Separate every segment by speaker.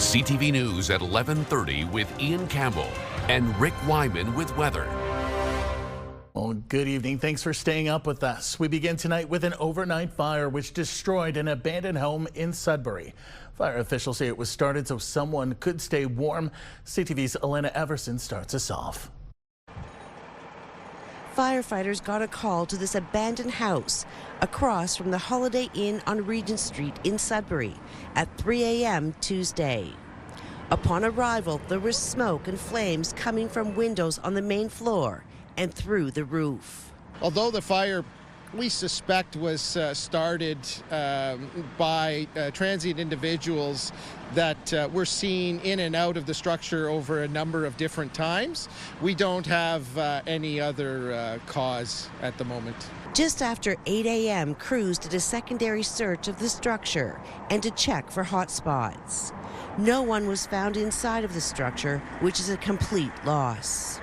Speaker 1: CTV News at 11:30 with Ian Campbell and Rick Wyman with weather.
Speaker 2: Well, good evening. Thanks for staying up with us. We begin tonight with an overnight fire which destroyed an abandoned home in Sudbury. Fire officials say it was started so someone could stay warm. CTV's Elena Everson starts us off.
Speaker 3: Firefighters got a call to this abandoned house across from the Holiday Inn on Regent Street in Sudbury at 3 a.m. Tuesday. Upon arrival, there was smoke and flames coming from windows on the main floor and through the roof.
Speaker 4: Although the fire, we suspect, was started by transient individuals that were seen in and out of the structure over a number of different times, we don't have any other cause at the moment.
Speaker 3: Just after 8 a.m., crews did a secondary search of the structure and to check for hot spots. No one was found inside of the structure, which is a complete loss.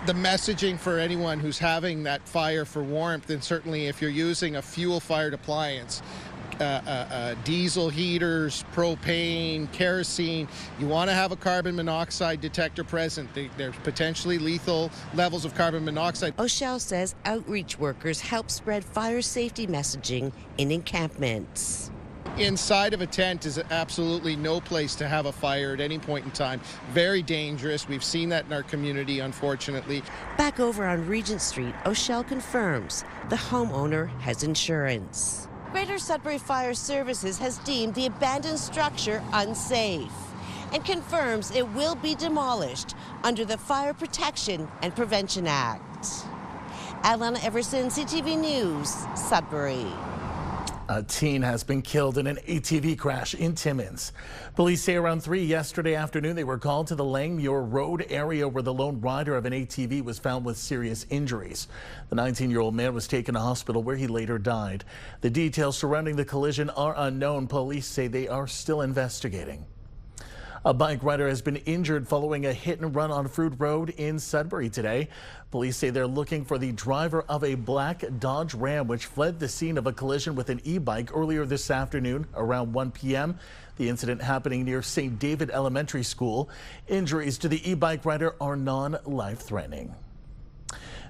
Speaker 4: The messaging for anyone who's having that fire for warmth, and certainly if you're using a fuel-fired appliance, diesel heaters, propane, kerosene, you want to have a carbon monoxide detector present. There's potentially lethal levels of carbon monoxide.
Speaker 3: O'Shell says outreach workers help spread fire safety messaging in encampments.
Speaker 4: Inside of a tent is absolutely no place to have a fire at any point in time. Very dangerous. We've seen that in our community, unfortunately.
Speaker 3: Back over on Regent Street, O'Shell confirms the homeowner has insurance. Greater Sudbury Fire Services has deemed the abandoned structure unsafe and confirms it will be demolished under the Fire Protection and Prevention Act. Alana Everson, CTV News, Sudbury.
Speaker 2: A teen has been killed in an ATV crash in Timmins. Police say around 3 yesterday afternoon they were called to the Langmuir Road area where the lone rider of an ATV was found with serious injuries. The 19-year-old man was taken to hospital where he later died. The details surrounding the collision are unknown. Police say they are still investigating. A bike rider has been injured following a hit and run on Fruit Road in Sudbury today. Police say they're looking for the driver of a black Dodge Ram which fled the scene of a collision with an e-bike earlier this afternoon around 1 p.m. The incident happening near St. David Elementary School. Injuries to the e-bike rider are non-life-threatening.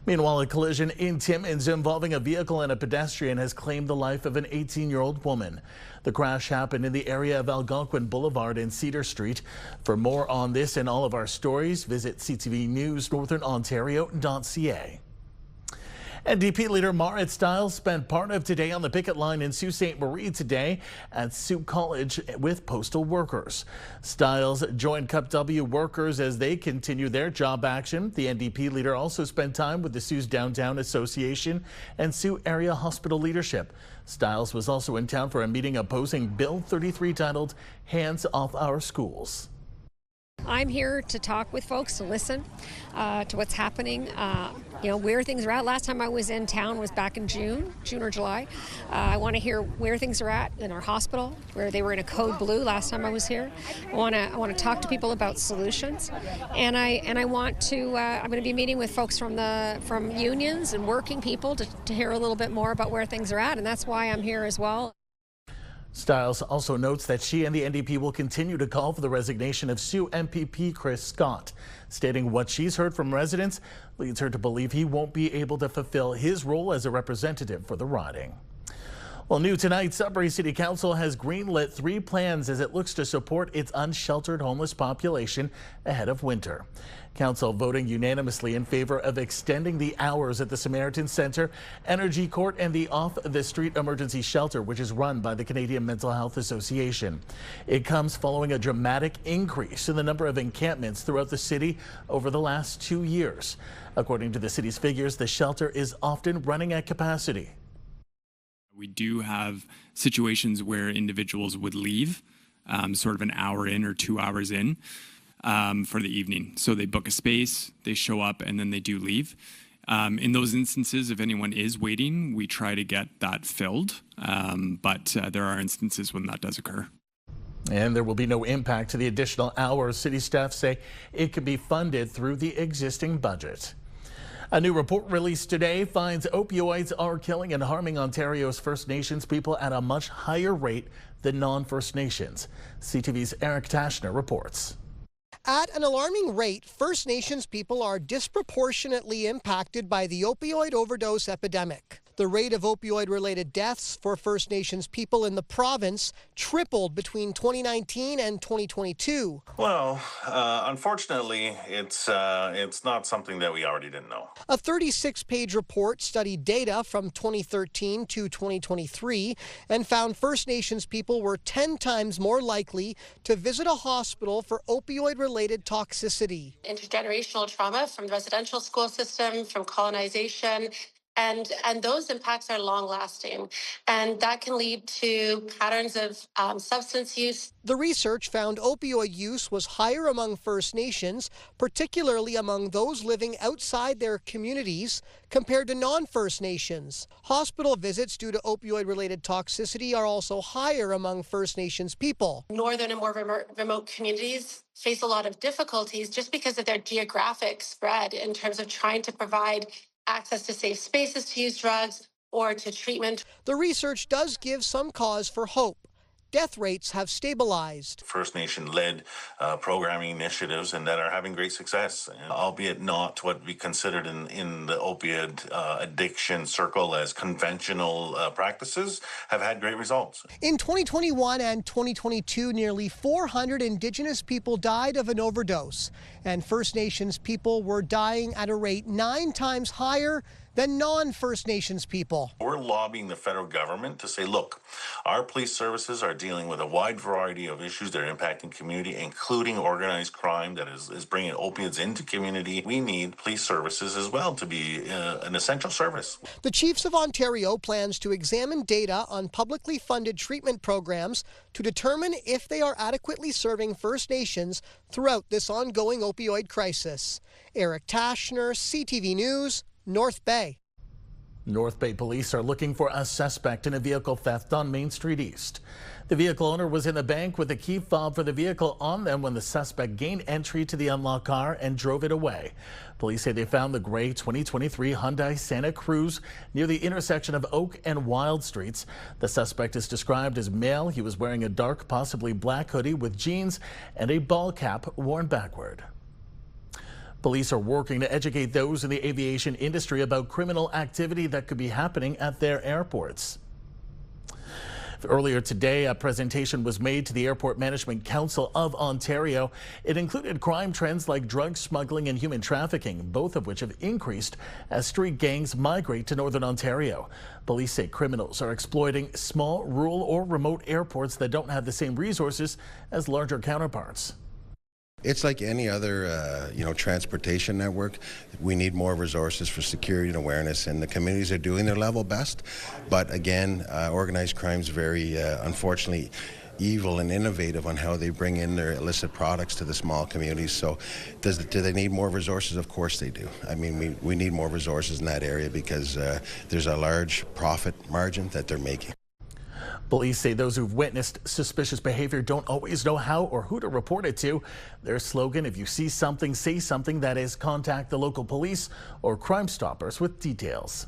Speaker 2: Meanwhile, a collision in Timmins involving a vehicle and a pedestrian has claimed the life of an 18-year-old woman. The crash happened in the area of Algonquin Boulevard and Cedar Street. For more on this and all of our stories, visit CTVNewsNorthernOntario.ca. NDP leader Marit Stiles spent part of today on the picket line in Sault Ste. Marie today at Sault College with postal workers. Stiles joined Cup W workers as they continue their job action. The NDP leader also spent time with the Sault Downtown Association and Sault Area Hospital leadership. Stiles was also in town for a meeting opposing Bill 33 titled Hands Off Our Schools.
Speaker 5: I'm here to talk with folks, to listen to what's happening, where things are at. Last time I was in town was back in June or July. I want to hear where things are at in our hospital, where they were in a code blue last time I was here. I want to talk to people about solutions, and I want to. I'm going to be meeting with folks from unions and working people to hear a little bit more about where things are at, and that's why I'm here as well.
Speaker 2: Stiles also notes that she and the NDP will continue to call for the resignation of Sault MPP Chris Scott, stating what she's heard from residents leads her to believe he won't be able to fulfill his role as a representative for the riding. Well, new tonight, Sudbury City Council has greenlit 3 plans as it looks to support its unsheltered homeless population ahead of winter. Council voting unanimously in favor of extending the hours at the Samaritan Centre, Energy Court, and the off-the-street emergency shelter, which is run by the Canadian Mental Health Association. It comes following a dramatic increase in the number of encampments throughout the city over the last 2 years. According to the city's figures, the shelter is often running at capacity.
Speaker 6: We do have situations where individuals would leave sort of an hour in or 2 hours in for the evening. So they book a space, they show up, and then they do leave. In those instances, if anyone is waiting, we try to get that filled, but there are instances when that does occur.
Speaker 2: And there will be no impact to the additional hours. City staff say it could be funded through the existing budget. A new report released today finds opioids are killing and harming Ontario's First Nations people at a much higher rate than non-First Nations. CTV's Eric Tashner reports.
Speaker 7: At an alarming rate, First Nations people are disproportionately impacted by the opioid overdose epidemic. The rate of opioid-related deaths for First Nations people in the province tripled between 2019 and 2022.
Speaker 8: Well, unfortunately, it's not something that we already didn't know.
Speaker 7: A 36-page report studied data from 2013 to 2023 and found First Nations people were 10 times more likely to visit a hospital for opioid-related toxicity.
Speaker 9: Intergenerational trauma from the residential school system, from colonization, and those impacts are long-lasting, and that can lead to patterns of substance use.
Speaker 7: The research found opioid use was higher among First Nations, particularly among those living outside their communities, compared to non-First Nations. Hospital visits due to opioid-related toxicity are also higher among First Nations people.
Speaker 9: Northern and more remote communities face a lot of difficulties just because of their geographic spread in terms of trying to provide access to safe spaces to use drugs or to treatment.
Speaker 7: The research does give some cause for hope. Death rates have stabilized.
Speaker 8: First Nation-led programming initiatives and that are having great success, albeit not what we considered in the opioid addiction circle as conventional practices, have had great results.
Speaker 7: In 2021 and 2022, nearly 400 Indigenous people died of an overdose, and First Nations people were dying at a rate 9 times higher than non-First Nations people.
Speaker 8: We're lobbying the federal government to say, look, our police services are dealing with a wide variety of issues that are impacting community, including organized crime that is bringing opiates into community. We need police services as well to be an essential service.
Speaker 7: The Chiefs of Ontario plans to examine data on publicly funded treatment programs to determine if they are adequately serving First Nations throughout this ongoing opioid crisis. Eric Tashner, CTV News, North Bay.
Speaker 2: North Bay police are looking for a suspect in a vehicle theft on Main Street East. The vehicle owner was in the bank with a key fob for the vehicle on them when the suspect gained entry to the unlocked car and drove it away. Police say they found the gray 2023 Hyundai Santa Cruz near the intersection of Oak and Wild Streets. The suspect is described as male. He was wearing a dark, possibly black hoodie with jeans and a ball cap worn backward. Police are working to educate those in the aviation industry about criminal activity that could be happening at their airports. Earlier today, a presentation was made to the Airport Management Council of Ontario. It included crime trends like drug smuggling and human trafficking, both of which have increased as street gangs migrate to Northern Ontario. Police say criminals are exploiting small, rural or remote airports that don't have the same resources as larger counterparts.
Speaker 10: It's like any other, transportation network. We need more resources for security and awareness, and the communities are doing their level best. But again, organized crime is very, unfortunately, evil and innovative on how they bring in their illicit products to the small communities. So do they need more resources? Of course they do. I mean, we need more resources in that area because there's a large profit margin that they're making.
Speaker 2: Police say those who've witnessed suspicious behavior don't always know how or who to report it to. Their slogan, if you see something, say something, that is contact the local police or Crime Stoppers with details.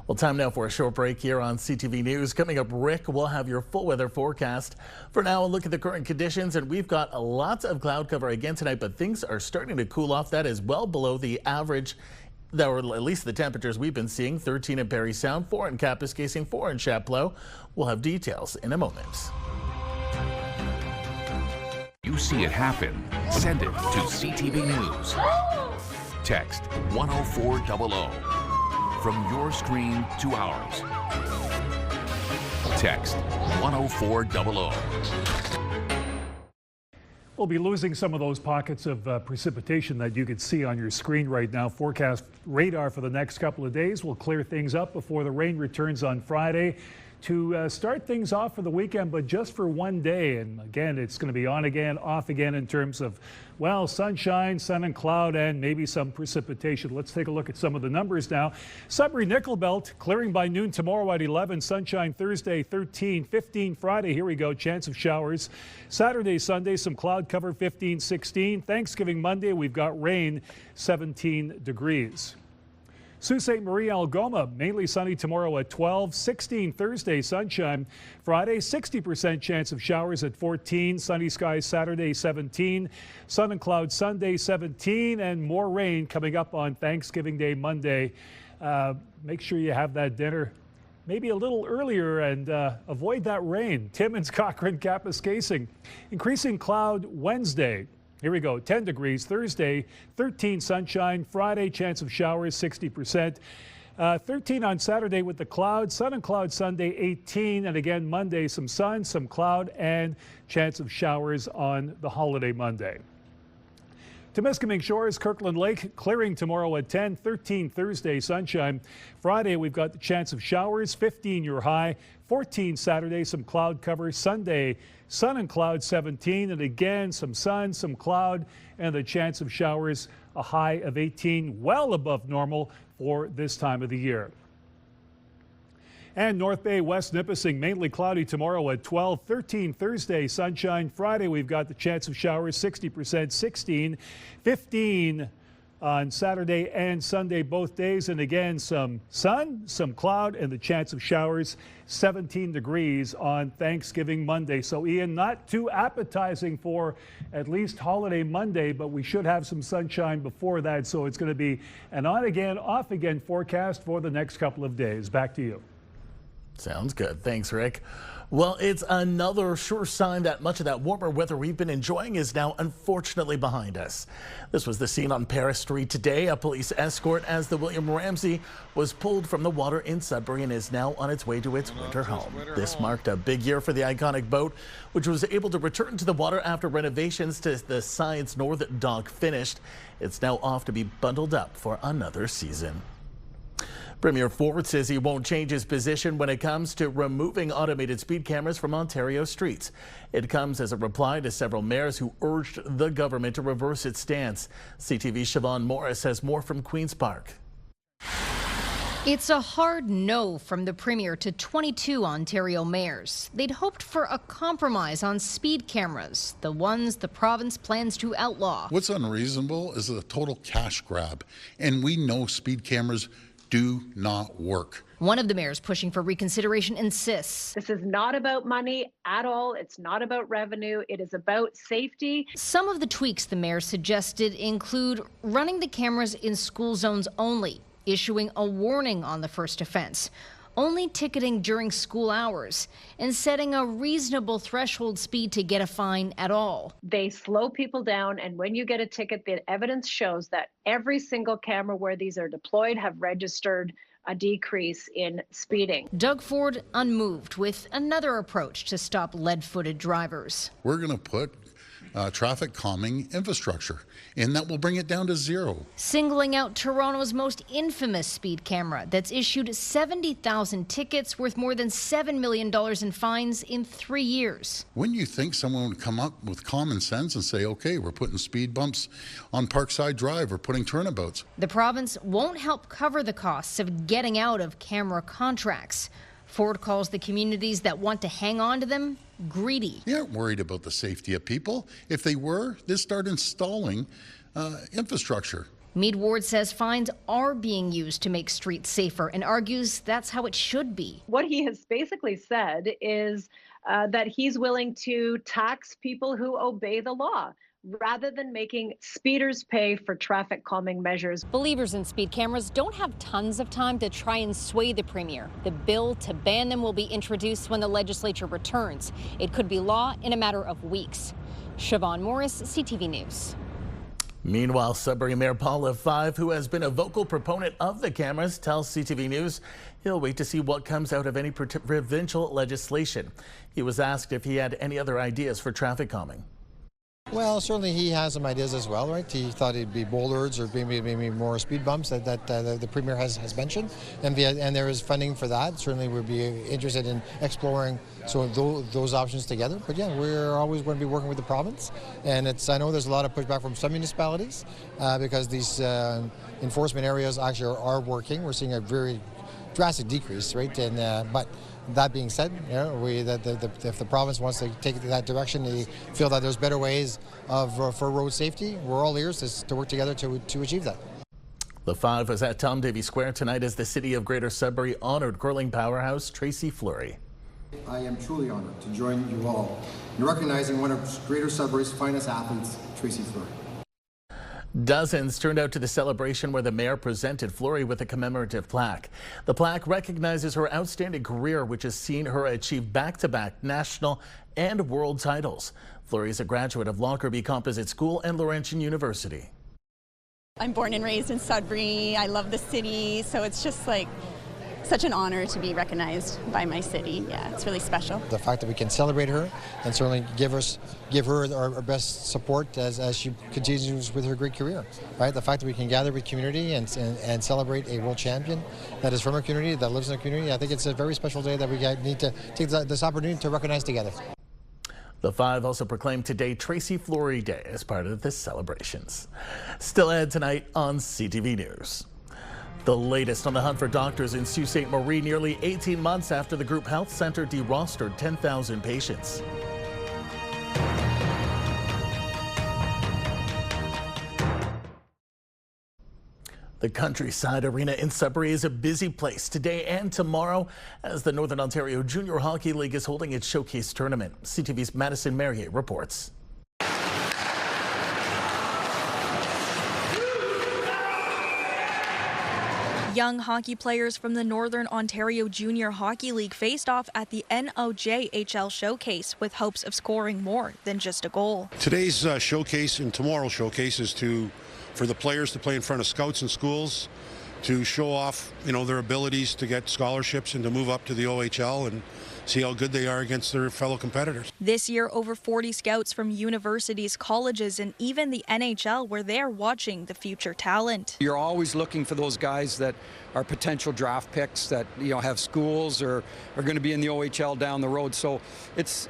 Speaker 2: Well, time now for a short break here on CTV News. Coming up, Rick will have your full weather forecast. For now, a look at the current conditions, and we've got lots of cloud cover again tonight, but things are starting to cool off. That is well below the average, or at least the temperatures we've been seeing. 13 in Parry Sound, 4 in Kapuskasing, 4 in Chapleau. We'll have details in a moment.
Speaker 1: You see it happen, send it to CTV News. Text 10400 from your screen to ours. Text 10400.
Speaker 11: We'll be losing some of those pockets of precipitation that you can see on your screen right now. Forecast radar for the next couple of days will clear things up before the rain returns on Friday to start things off for the weekend, but just for one day. And again, it's going to be on again, off again in terms of, well, sunshine, sun and cloud, and maybe some precipitation. Let's take a look at some of the numbers now. Sudbury Nickel Belt clearing by noon tomorrow at 11. Sunshine Thursday 13, 15 Friday. Here we go. Chance of showers. Saturday, Sunday, some cloud cover 15, 16. Thanksgiving Monday, we've got rain 17 degrees. Sault Ste. Marie, Algoma, mainly sunny tomorrow at 12, 16 Thursday, sunshine. Friday, 60% chance of showers at 14, sunny skies Saturday, 17, sun and clouds Sunday, 17, and more rain coming up on Thanksgiving Day, Monday. Make sure you have that dinner maybe a little earlier and avoid that rain. Timmins, Cochrane, Kapuskasing. Increasing cloud Wednesday. Here we go, 10 degrees. Thursday, 13 sunshine. Friday, chance of showers, 60%. 13 on Saturday with the clouds. Sun and cloud Sunday, 18. And again, Monday, some sun, some cloud, and chance of showers on the holiday Monday. Temiskaming Shores, Kirkland Lake, clearing tomorrow at 10, 13 Thursday, sunshine. Friday, we've got the chance of showers, 15 your high, 14 Saturday, some cloud cover. Sunday, sun and cloud, 17, and again, some sun, some cloud, and the chance of showers, a high of 18, well above normal for this time of the year. And North Bay, West Nipissing, mainly cloudy tomorrow at 12, 13 Thursday, sunshine. Friday, we've got the chance of showers, 60%, 16, 15 on Saturday and Sunday, both days. And again, some sun, some cloud, and the chance of showers, 17 degrees on Thanksgiving Monday. So, Ian, not too appetizing for at least holiday Monday, but we should have some sunshine before that. So it's going to be an on again, off again forecast for the next couple of days. Back to you.
Speaker 2: Sounds good. Thanks, Rick. Well, it's another sure sign that much of that warmer weather we've been enjoying is now unfortunately behind us. This was the scene on Paris Street today, a police escort as the William Ramsey was pulled from the water in Sudbury and is now on its way to its winter home. This marked a big year for the iconic boat, which was able to return to the water after renovations to the Science North dock finished. It's now off to be bundled up for another season. Premier Ford says he won't change his position when it comes to removing automated speed cameras from Ontario streets. It comes as a reply to several mayors who urged the government to reverse its stance. CTV's Siobhan Morris has more from Queen's Park.
Speaker 12: It's a hard no from the Premier to 22 Ontario mayors. They'd hoped for a compromise on speed cameras, the ones the province plans to outlaw.
Speaker 13: What's unreasonable is a total cash grab, and we know speed cameras do not work.
Speaker 12: One of the mayors pushing for reconsideration insists
Speaker 14: this is not about money at all. It's not about revenue. It is about safety.
Speaker 12: Some of the tweaks the mayor suggested include running the cameras in school zones only, issuing a warning on the first offense, only ticketing during school hours, and setting a reasonable threshold speed to get a fine at all.
Speaker 14: They slow people down, and when you get a ticket, the evidence shows that every single camera where these are deployed have registered a decrease in speeding.
Speaker 12: Doug Ford unmoved with another approach to stop lead-footed drivers.
Speaker 13: We're going to put traffic calming infrastructure, and that will bring it down to zero.
Speaker 12: Singling out Toronto's most infamous speed camera that's issued 70,000 tickets worth more than $7 million in fines in 3 years.
Speaker 13: When you think someone would come up with common sense and say, okay, we're putting speed bumps on Parkside Drive, we're putting turnabouts.
Speaker 12: The province won't help cover the costs of getting out of camera contracts. Ford calls the communities that want to hang on to them greedy.
Speaker 13: They aren't worried about the safety of people. If they were, they'd start installing infrastructure.
Speaker 12: Meade Ward says fines are being used to make streets safer and argues that's how it should be.
Speaker 14: What he has basically said is that he's willing to tax people who obey the law, rather than making speeders pay for traffic calming measures.
Speaker 15: Believers in speed cameras don't have tons of time to try and sway the Premier. The bill to ban them will be introduced when the legislature returns. It could be law in a matter of weeks. Siobhan Morris, CTV News.
Speaker 2: Meanwhile, Sudbury Mayor Paul Lefebvre, who has been a vocal proponent of the cameras, tells CTV News he'll wait to see what comes out of any provincial legislation. He was asked if he had any other ideas for traffic calming.
Speaker 16: Well, certainly he has some ideas as well, right? He thought it'd be bollards or maybe more speed bumps that the Premier has mentioned, and there is funding for that. Certainly we'd be interested in exploring those options together. But yeah, we're always going to be working with the province, and I know there's a lot of pushback from some municipalities because these enforcement areas actually are working. We're seeing a very drastic decrease, right? And but that being said, you know, if the province wants to take it in that direction, they feel that there's better ways for road safety, we're all ears to work together to achieve that.
Speaker 2: The 5 was at Tom Davie Square tonight as the City of Greater Sudbury honored curling powerhouse Tracy Fleury.
Speaker 16: I am truly honored to join you all in recognizing one of Greater Sudbury's finest athletes, Tracy Fleury.
Speaker 2: Dozens turned out to the celebration where the mayor presented Fleury with a commemorative plaque. The plaque recognizes her outstanding career, which has seen her achieve back-to-back national and world titles. Fleury is a graduate of Lockerbie Composite School and Laurentian University.
Speaker 17: I'm born and raised in Sudbury. I love the city, so it's just like such an honor to be recognized by my city. Yeah, it's really special.
Speaker 16: The fact that we can celebrate her and certainly give her our best support as she continues with her great career, right? The fact that we can gather with community and celebrate a world champion that is from our community, that lives in our community, I think it's a very special day that we need to take this opportunity to recognize together.
Speaker 2: The 5 also proclaimed today Tracy Fleury Day as part of the celebrations. Still ahead tonight on CTV News. The latest on the hunt for doctors in Sault Ste. Marie nearly 18 months after the group health center derostered 10,000 patients. The Countryside Arena in Sudbury is a busy place today and tomorrow as the Northern Ontario Junior Hockey League is holding its showcase tournament. CTV's Madison Merrier reports.
Speaker 18: Young hockey players from the Northern Ontario Junior Hockey League faced off at the NOJHL Showcase with hopes of scoring more than just a goal.
Speaker 19: Today's showcase and tomorrow's showcase is for the players to play in front of scouts and schools, to show off, their abilities to get scholarships and to move up to the OHL and see how good they are against their fellow competitors.
Speaker 18: This year, over 40 scouts from universities, colleges, and even the NHL were there watching the future talent.
Speaker 20: You're always looking for those guys that are potential draft picks that have schools or are going to be in the OHL down the road. So it's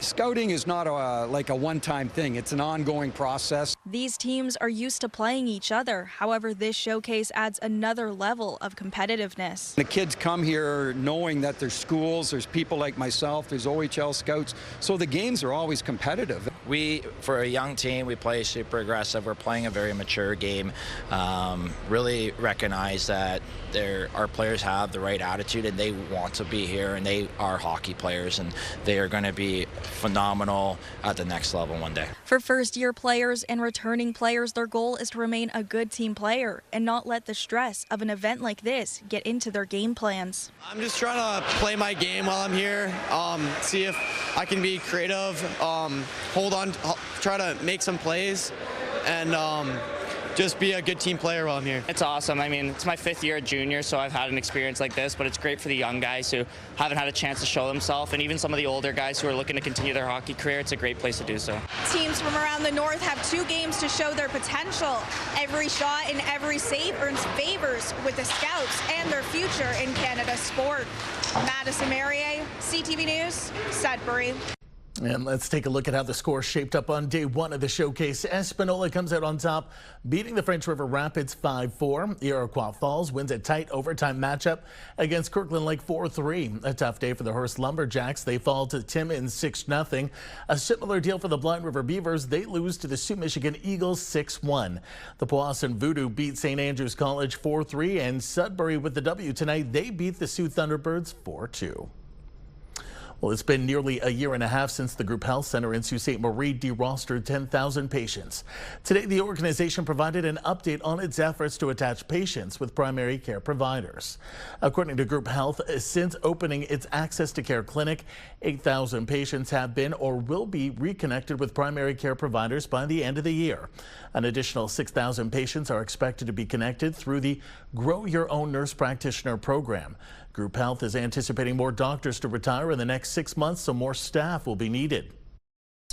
Speaker 20: scouting is not like a one-time thing. It's an ongoing process.
Speaker 18: These teams are used to playing each other. However, this showcase adds another level of competitiveness.
Speaker 20: The kids come here knowing that there's schools, there's people like myself, there's OHL scouts, so the games are always competitive.
Speaker 21: For a young team, we play super aggressive. We're playing a very mature game. Really recognize that our players have the right attitude and they want to be here, and they are hockey players, and they are going to be phenomenal at the next level one day.
Speaker 18: For first-year players and returning players, their goal is to remain a good team player and not let the stress of an event like this get into their game plans.
Speaker 22: I'm just trying to play my game while I'm here, see if I can be creative, hold on, try to make some plays, and just be a good team player while I'm here.
Speaker 23: It's awesome. I mean, it's my 5th year at junior, so I've had an experience like this, but it's great for the young guys who haven't had a chance to show themselves, and even some of the older guys who are looking to continue their hockey career. It's a great place to do so.
Speaker 18: Teams from around the north have 2 games to show their potential. Every shot and every save earns favors with the scouts and their future in Canada's sport. Madison Merrier, CTV News, Sudbury.
Speaker 2: And let's take a look at how the score shaped up on day 1 of the showcase. Espanola comes out on top, beating the French River Rapids 5-4. Iroquois Falls wins a tight overtime matchup against Kirkland Lake 4-3. A tough day for the Hearst Lumberjacks. They fall to Timmins 6-0. A similar deal for the Blind River Beavers. They lose to the Sioux Michigan Eagles 6-1. The Powassan Voodoo beat St. Andrews College 4-3, and Sudbury with the W tonight. They beat the Sioux Thunderbirds 4-2. Well, it's been nearly a year and a half since the Group Health Center in Sault Ste. Marie derostered 10,000 patients. Today, the organization provided an update on its efforts to attach patients with primary care providers. According to Group Health, since opening its Access to Care clinic, 8,000 patients have been or will be reconnected with primary care providers by the end of the year. An additional 6,000 patients are expected to be connected through the Grow Your Own Nurse Practitioner program. Group Health is anticipating more doctors to retire in the next 6 months, so more staff will be needed.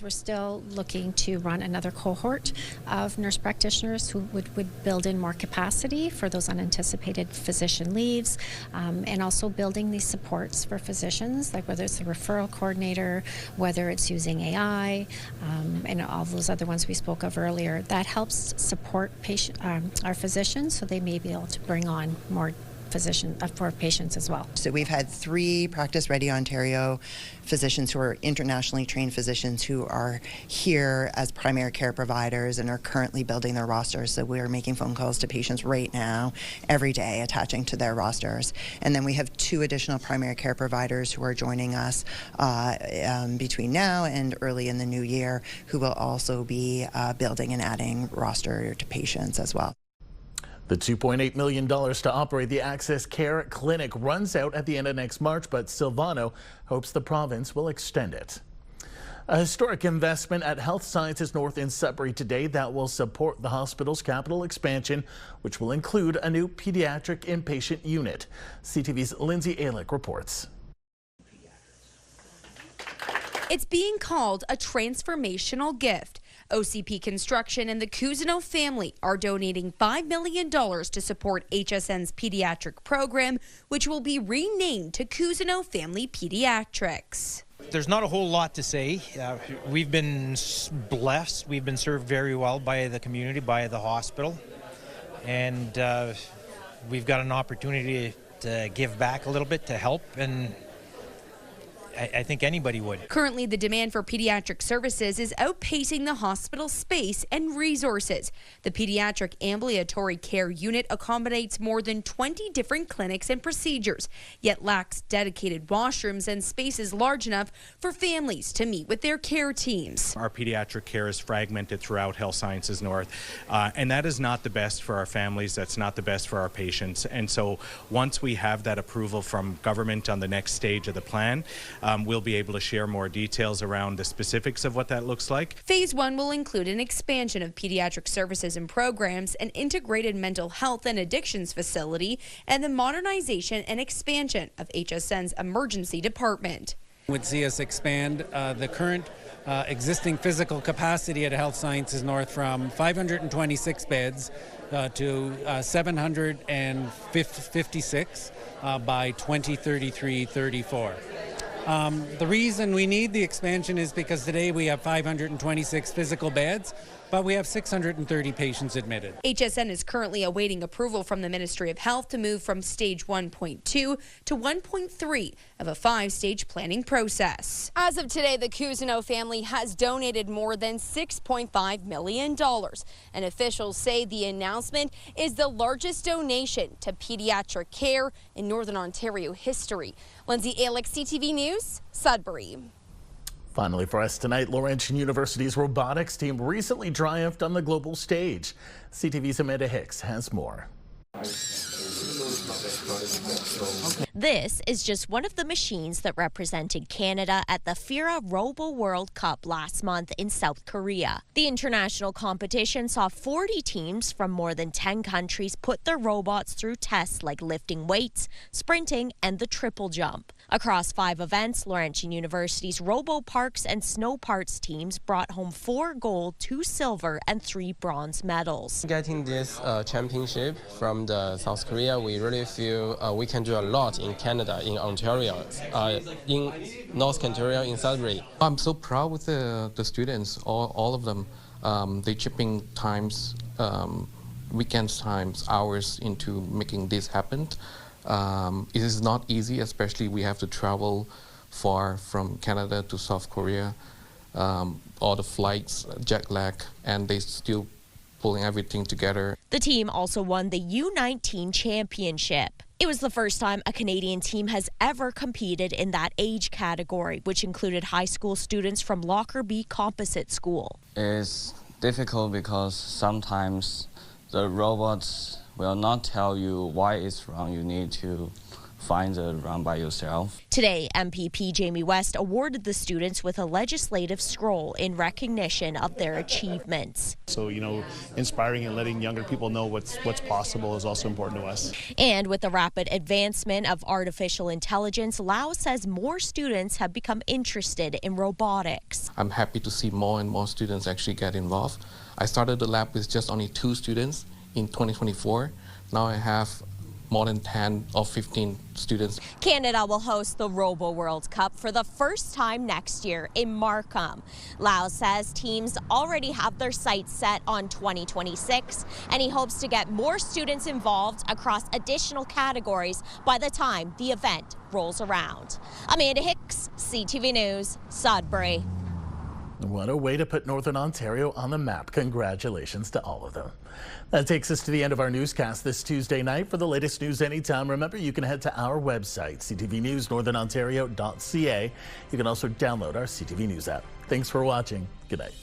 Speaker 5: We're still looking to run another cohort of nurse practitioners who would build in more capacity for those unanticipated physician leaves, and also building these supports for physicians, like whether it's the referral coordinator, whether it's using AI, and all those other ones we spoke of earlier. That helps support our physicians so they may be able to bring on more
Speaker 3: patients as well.
Speaker 4: So we've had 3 Practice Ready Ontario physicians who are internationally trained physicians who are here as primary care providers and are currently building their rosters. So we are making phone calls to patients right now, every day, attaching to their rosters. And then we have 2 additional primary care providers who are joining us between now and early in the new year, who will also be building and adding roster to patients as well.
Speaker 2: The $2.8 million to operate the Access Care Clinic runs out at the end of next March, but Silvano hopes the province will extend it. A historic investment at Health Sciences North in Sudbury today that will support the hospital's capital expansion, which will include a new pediatric inpatient unit. CTV's Lindsay Alick reports.
Speaker 6: It's being called a transformational gift. OCP Construction and the Cousineau family are donating $5 million to support HSN's pediatric program, which will be renamed to Cousineau Family Pediatrics.
Speaker 24: There's not a whole lot to say. We've been blessed. We've been served very well by the community, by the hospital, and we've got an opportunity to give back a little bit, to help, and I think anybody would.
Speaker 6: Currently, the demand for pediatric services is outpacing the hospital space and resources. The pediatric ambulatory care unit accommodates more than 20 different clinics and procedures, yet lacks dedicated washrooms and spaces large enough for families to meet with their care teams.
Speaker 25: Our pediatric care is fragmented throughout Health Sciences North, and that is not the best for our families. That's not the best for our patients. And so once we have that approval from government on the next stage of the plan, we'll be able to share more details around the specifics of what that looks like.
Speaker 6: Phase 1 will include an expansion of pediatric services and programs, an integrated mental health and addictions facility, and the modernization and expansion of HSN's emergency department.
Speaker 26: Would see us expand the current existing physical capacity at Health Sciences North from 526 beds to 756 by 2033-34. The reason we need the expansion is because today we have 526 physical beds, but we have 630 patients admitted.
Speaker 6: HSN is currently awaiting approval from the Ministry of Health to move from stage 1.2 to 1.3 of a 5-stage planning process. As of today, the Cousineau family has donated more than $6.5 million. And officials say the announcement is the largest donation to pediatric care in Northern Ontario history. Lindsay Alick, CTV News, Sudbury.
Speaker 2: Finally for us tonight, Laurentian University's robotics team recently triumphed on the global stage. CTV's Amanda Hicks has more.
Speaker 27: This is just one of the machines that represented Canada at the FIRA Robo World Cup last month in South Korea. The international competition saw 40 teams from more than 10 countries put their robots through tests like lifting weights, sprinting, and the triple jump. Across 5 events, Laurentian University's Robo Parks and Snow Parts teams brought home 4 gold, 2 silver, and 3 bronze medals.
Speaker 28: Getting this championship from the South Korea, we really feel we can do a lot in Canada, in Ontario, in North Ontario, in Sudbury.
Speaker 29: I'm so proud with the students, all of them. They chipping times, weekends times, hours into making this happen. It is not easy, especially we have to travel far from Canada to South Korea. All the flights, jet lag, and they still pulling everything together.
Speaker 27: The team also won the U19 championship. It was the first time a Canadian team has ever competed in that age category, which included high school students from Lockerbie Composite School.
Speaker 30: It's difficult because sometimes the robots will not tell you why it's wrong. You need to find the wrong by yourself.
Speaker 27: Today, MPP Jamie West awarded the students with a legislative scroll in recognition of their achievements.
Speaker 31: So, inspiring and letting younger people know what's possible is also important to us.
Speaker 27: And with the rapid advancement of artificial intelligence, Lau says more students have become interested in robotics.
Speaker 29: I'm happy to see more and more students actually get involved. I started the lab with just only 2 students in 2024. Now I have more than 10 or 15 students.
Speaker 27: Canada will host the Robo World Cup for the first time next year in Markham. Lau says teams already have their sights set on 2026, and he hopes to get more students involved across additional categories by the time the event rolls around. Amanda Hicks, CTV News, Sudbury.
Speaker 2: What a way to put Northern Ontario on the map. Congratulations to all of them. That takes us to the end of our newscast this Tuesday night. For the latest news anytime, remember you can head to our website, CTVNewsNorthernOntario.ca. You can also download our CTV News app. Thanks for watching. Good night.